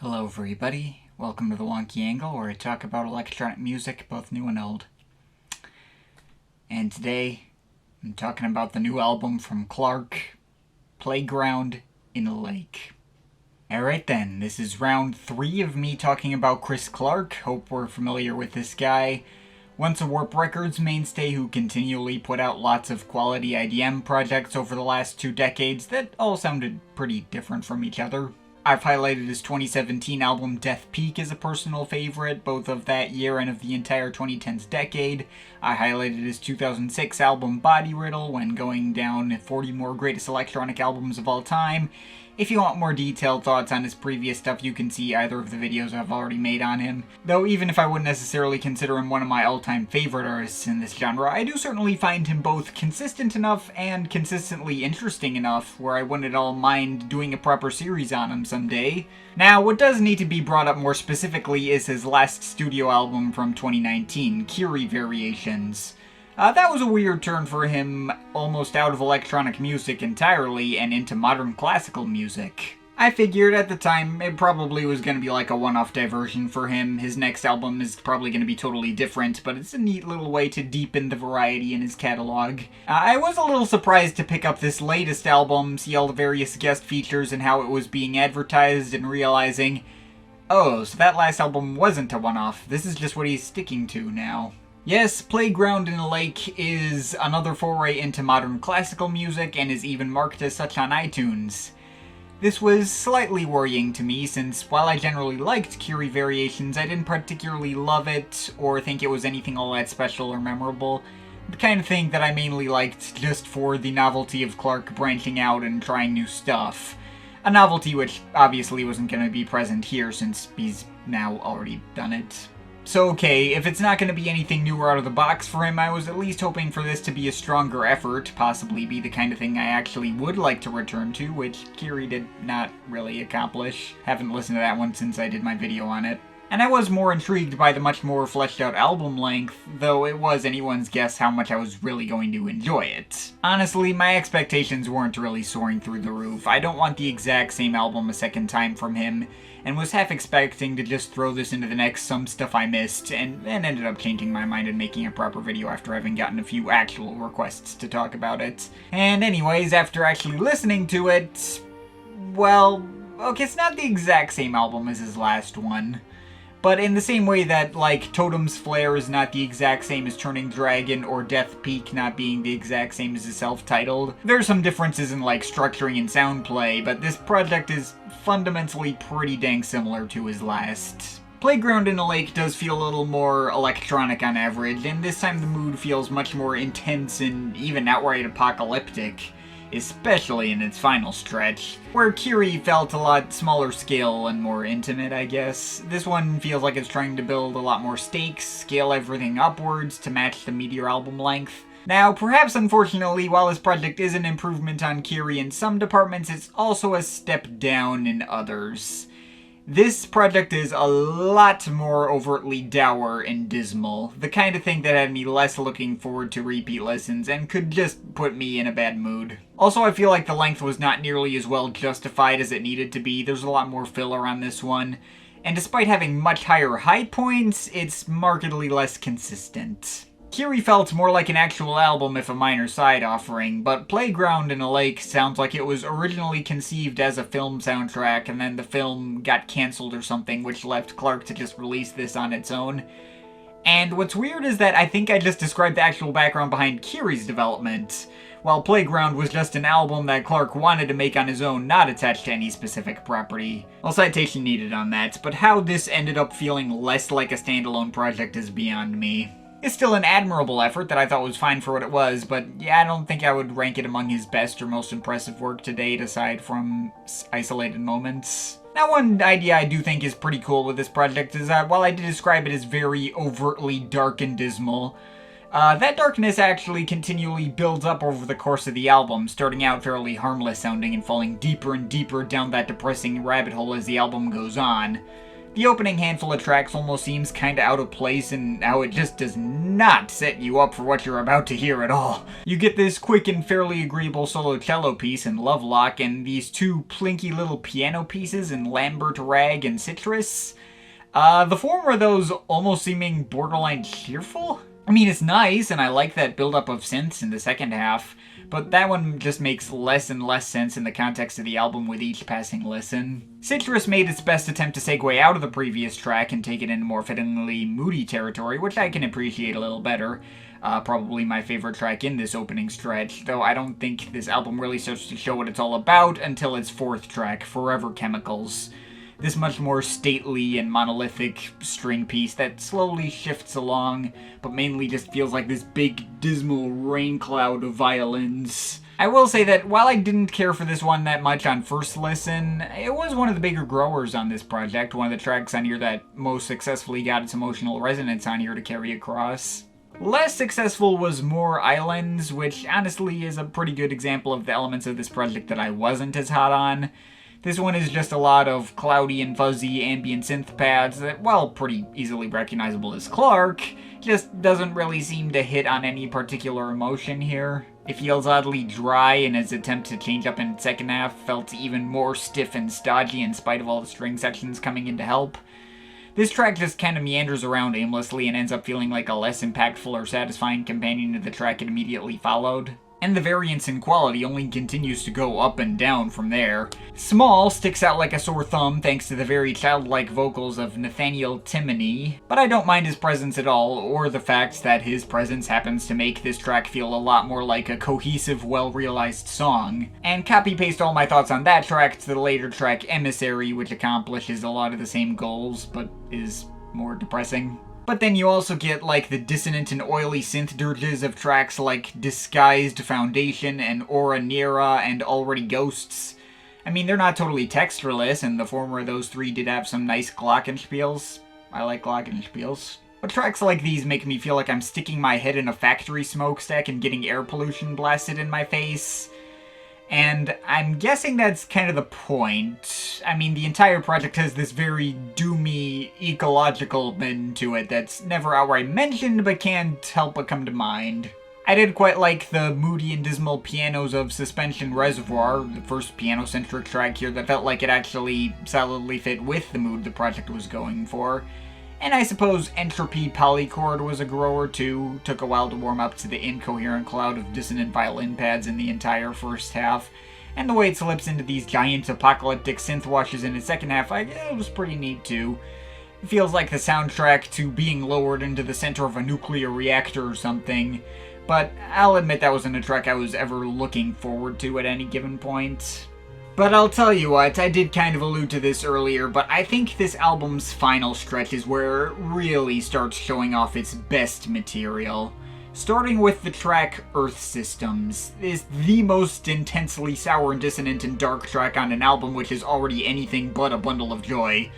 Hello everybody, welcome to the Wonky Angle, where I talk about electronic music, both new and old. And today, I'm talking about the new album from Clark, Playground in a Lake. Alright then, this is round 3 of me talking about Chris Clark. Hope we're familiar with this guy. Once a Warp Records mainstay who continually put out lots of quality IDM projects over the last 2 decades that all sounded pretty different from each other. I've highlighted his 2017 album Death Peak as a personal favorite, both of that year and of the entire 2010s decade. I highlighted his 2006 album Body Riddle when going down 40 more greatest electronic albums of all time. If you want more detailed thoughts on his previous stuff, you can see either of the videos I've already made on him. Though even if I wouldn't necessarily consider him one of my all-time favorite artists in this genre, I do certainly find him both consistent enough and consistently interesting enough where I wouldn't at all mind doing a proper series on him someday. Now, what does need to be brought up more specifically is his last studio album from 2019, Kyrie Variations. That was a weird turn for him, almost out of electronic music entirely and into modern classical music. I figured at the time it probably was going to be like a one-off diversion for him. His next album is probably going to be totally different, but it's a neat little way to deepen the variety in his catalog. I was a little surprised to pick up this latest album, see all the various guest features and how it was being advertised, and realizing, oh, so that last album wasn't a one-off. This is just what he's sticking to now. Yes, Playground in a Lake is another foray into modern classical music and is even marked as such on iTunes. This was slightly worrying to me since while I generally liked Kyrie Variations, I didn't particularly love it or think it was anything all that special or memorable. The kind of thing that I mainly liked just for the novelty of Clark branching out and trying new stuff. A novelty which obviously wasn't going to be present here since he's now already done it. So okay, if it's not going to be anything new or out of the box for him, I was at least hoping for this to be a stronger effort, possibly be the kind of thing I actually would like to return to, which Kyrie did not really accomplish. Haven't listened to that one since I did my video on it. And I was more intrigued by the much more fleshed out album length, though it was anyone's guess how much I was really going to enjoy it. Honestly, my expectations weren't really soaring through the roof. I don't want the exact same album a second time from him, and was half expecting to just throw this into the next Some Stuff I Missed, and then ended up changing my mind and making a proper video after having gotten a few actual requests to talk about it. And anyways, after actually listening to it, well, okay, it's not the exact same album as his last one. But in the same way that, like, Totem's Flare is not the exact same as Turning Dragon, or Death Peak not being the exact same as his self-titled, there's some differences in, like, structuring and sound play, but this project is fundamentally pretty dang similar to his last. Playground in a Lake does feel a little more electronic on average, and this time the mood feels much more intense and even outright apocalyptic. Especially in its final stretch, where Kyrie felt a lot smaller scale and more intimate, I guess. This one feels like it's trying to build a lot more stakes, scale everything upwards to match the Meteor album length. Now, perhaps unfortunately, while this project is an improvement on Kyrie in some departments, it's also a step down in others. This project is a lot more overtly dour and dismal, the kind of thing that had me less looking forward to repeat listens and could just put me in a bad mood. Also, I feel like the length was not nearly as well justified as it needed to be. There's a lot more filler on this one, and despite having much higher high points, it's markedly less consistent. Kyrie felt more like an actual album if a minor side offering, but Playground in a Lake sounds like it was originally conceived as a film soundtrack and then the film got cancelled or something, which left Clark to just release this on its own. And what's weird is that I think I just described the actual background behind Kyrie's development, while Playground was just an album that Clark wanted to make on his own, not attached to any specific property. Well, citation needed on that, but how this ended up feeling less like a standalone project is beyond me. It's still an admirable effort that I thought was fine for what it was, but yeah, I don't think I would rank it among his best or most impressive work to date, aside from isolated moments. Now, one idea I do think is pretty cool with this project is that while I did describe it as very overtly dark and dismal, that darkness actually continually builds up over the course of the album, starting out fairly harmless sounding and falling deeper and deeper down that depressing rabbit hole as the album goes on. The opening handful of tracks almost seems kinda out of place in how it just does not set you up for what you're about to hear at all. You get this quick and fairly agreeable solo cello piece in Lovelock and these two plinky little piano pieces in Lambert Rag and Citrus. The former of those almost seeming borderline cheerful? I mean, it's nice, and I like that buildup of synths in the second half, but that one just makes less and less sense in the context of the album with each passing listen. Citrus made its best attempt to segue out of the previous track and take it into more fittingly moody territory, which I can appreciate a little better. Probably my favorite track in this opening stretch, though I don't think this album really starts to show what it's all about until its fourth track, Forever Chemicals. This much more stately and monolithic string piece that slowly shifts along, but mainly just feels like this big, dismal rain cloud of violins. I will say that while I didn't care for this one that much on first listen, it was one of the bigger growers on this project, one of the tracks on here that most successfully got its emotional resonance on here to carry across. Less successful was More Islands, which honestly is a pretty good example of the elements of this project that I wasn't as hot on. This one is just a lot of cloudy and fuzzy ambient synth pads that, while pretty easily recognizable as Clark, just doesn't really seem to hit on any particular emotion here. It feels oddly dry, and its attempt to change up in its second half felt even more stiff and stodgy in spite of all the string sections coming in to help. This track just kind of meanders around aimlessly and ends up feeling like a less impactful or satisfying companion to the track it immediately followed. And the variance in quality only continues to go up and down from there. Small sticks out like a sore thumb thanks to the very childlike vocals of Nathaniel Timoney, but I don't mind his presence at all, or the fact that his presence happens to make this track feel a lot more like a cohesive, well-realized song. And copy-paste all my thoughts on that track to the later track Emissary, which accomplishes a lot of the same goals, but is more depressing. But then you also get, like, the dissonant and oily synth dirges of tracks like Disguised Foundation and Aura Nera and Already Ghosts. I mean, they're not totally textureless, and the former of those three did have some nice glockenspiels. I like glockenspiels. But tracks like these make me feel like I'm sticking my head in a factory smokestack and getting air pollution blasted in my face. And I'm guessing that's kind of the point. I mean, the entire project has this very doomy, ecological bend to it that's never outright mentioned, but can't help but come to mind. I did quite like the moody and dismal pianos of Suspension Reservoir, the first piano-centric track here that felt like it actually solidly fit with the mood the project was going for. And I suppose Entropy Polychord was a grower too. Took a while to warm up to the incoherent cloud of dissonant violin pads in the entire first half. And the way it slips into these giant apocalyptic synth washes in its second half, it was pretty neat too. It feels like the soundtrack to being lowered into the center of a nuclear reactor or something. But I'll admit that wasn't a track I was ever looking forward to at any given point. But I'll tell you what, I did kind of allude to this earlier, but I think this album's final stretch is where it really starts showing off its best material. Starting with the track Earth Systems, is the most intensely sour and dissonant and dark track on an album which is already anything but a bundle of joy.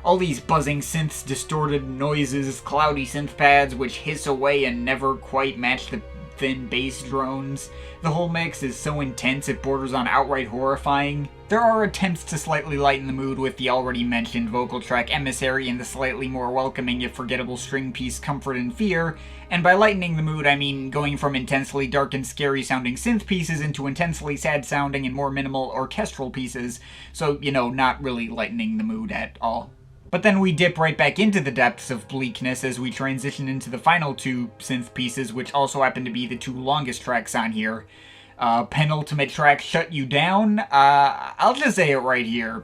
All these buzzing synths, distorted noises, cloudy synth pads which hiss away and never quite match the thin bass drones. The whole mix is so intense it borders on outright horrifying. There are attempts to slightly lighten the mood with the already mentioned vocal track Emissary and the slightly more welcoming yet forgettable string piece Comfort and Fear, and by lightening the mood I mean going from intensely dark and scary sounding synth pieces into intensely sad sounding and more minimal orchestral pieces, so, you know, not really lightening the mood at all. But then we dip right back into the depths of bleakness as we transition into the final two synth pieces, which also happen to be the two longest tracks on here. Penultimate track, Shut You Down. I'll just say it right here.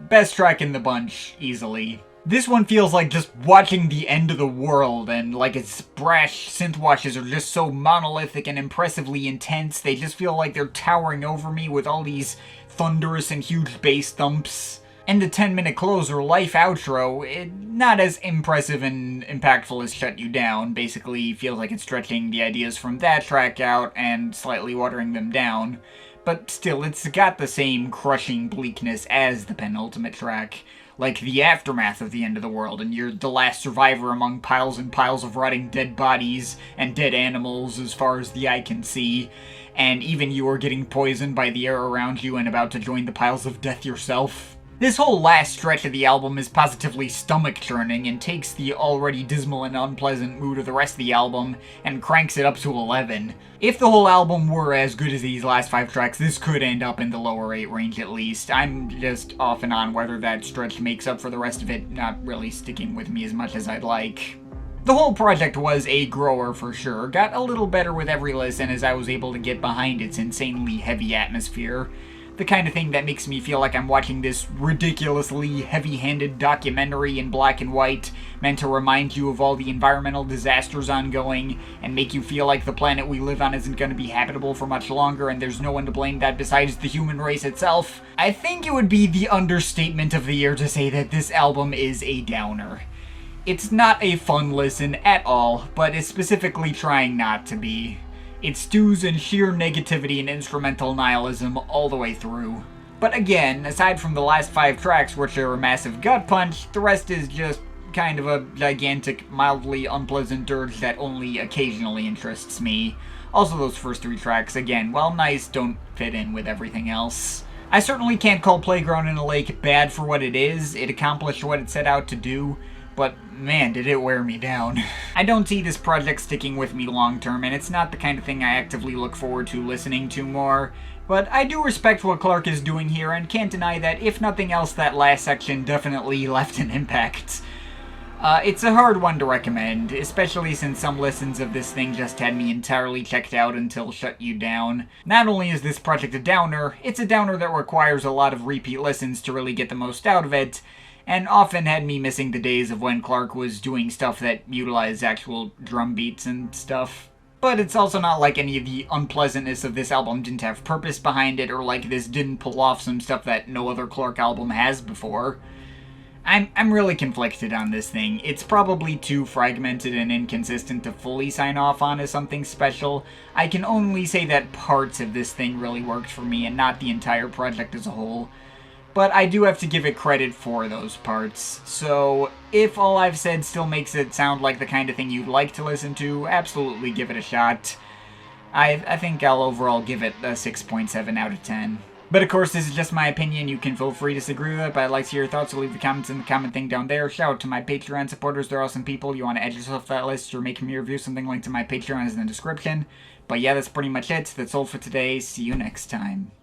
Best track in the bunch, easily. This one feels like just watching the end of the world, and like its brash synth washes are just so monolithic and impressively intense, they just feel like they're towering over me with all these thunderous and huge bass thumps. And the 10-minute closer, Life outro, not as impressive and impactful as Shut You Down. Basically feels like it's stretching the ideas from that track out and slightly watering them down. But still, it's got the same crushing bleakness as the penultimate track. Like the aftermath of the end of the world, and you're the last survivor among piles and piles of rotting dead bodies and dead animals as far as the eye can see. And even you are getting poisoned by the air around you and about to join the piles of death yourself. This whole last stretch of the album is positively stomach-churning and takes the already dismal and unpleasant mood of the rest of the album and cranks it up to 11. If the whole album were as good as these last 5 tracks, this could end up in the lower 8 range at least. I'm just off and on whether that stretch makes up for the rest of it not really sticking with me as much as I'd like. The whole project was a grower for sure, got a little better with every listen as I was able to get behind its insanely heavy atmosphere. The kind of thing that makes me feel like I'm watching this ridiculously heavy-handed documentary in black and white, meant to remind you of all the environmental disasters ongoing, and make you feel like the planet we live on isn't going to be habitable for much longer and there's no one to blame that besides the human race itself. I think it would be the understatement of the year to say that this album is a downer. It's not a fun listen at all, but is specifically trying not to be. It stews in sheer negativity and instrumental nihilism all the way through. But again, aside from the last 5 tracks, which are a massive gut punch, the rest is just kind of a gigantic, mildly unpleasant dirge that only occasionally interests me. Also, those first 3 tracks, again, while nice, don't fit in with everything else. I certainly can't call Playground in a Lake bad for what it is. It accomplished what it set out to do. But man, did it wear me down. I don't see this project sticking with me long term, and it's not the kind of thing I actively look forward to listening to more. But I do respect what Clark is doing here, and can't deny that, if nothing else, that last section definitely left an impact. It's a hard one to recommend, especially since some listens of this thing just had me entirely checked out until Shut You Down. Not only is this project a downer, it's a downer that requires a lot of repeat listens to really get the most out of it, and often had me missing the days of when Clark was doing stuff that utilized actual drum beats and stuff. But it's also not like any of the unpleasantness of this album didn't have purpose behind it, or like this didn't pull off some stuff that no other Clark album has before. I'm really conflicted on this thing. It's probably too fragmented and inconsistent to fully sign off on as something special. I can only say that parts of this thing really worked for me and not the entire project as a whole. But I do have to give it credit for those parts. So, if all I've said still makes it sound like the kind of thing you'd like to listen to, absolutely give it a shot. I think I'll overall give it a 6.7 out of 10. But of course, this is just my opinion. You can feel free to disagree with it, but I'd like to hear your thoughts, so leave the comments in the comment thing down there. Shout out to my Patreon supporters. They're awesome people. You want to add yourself to that list or make me review something, link to my Patreon is in the description. But yeah, that's pretty much it. That's all for today. See you next time.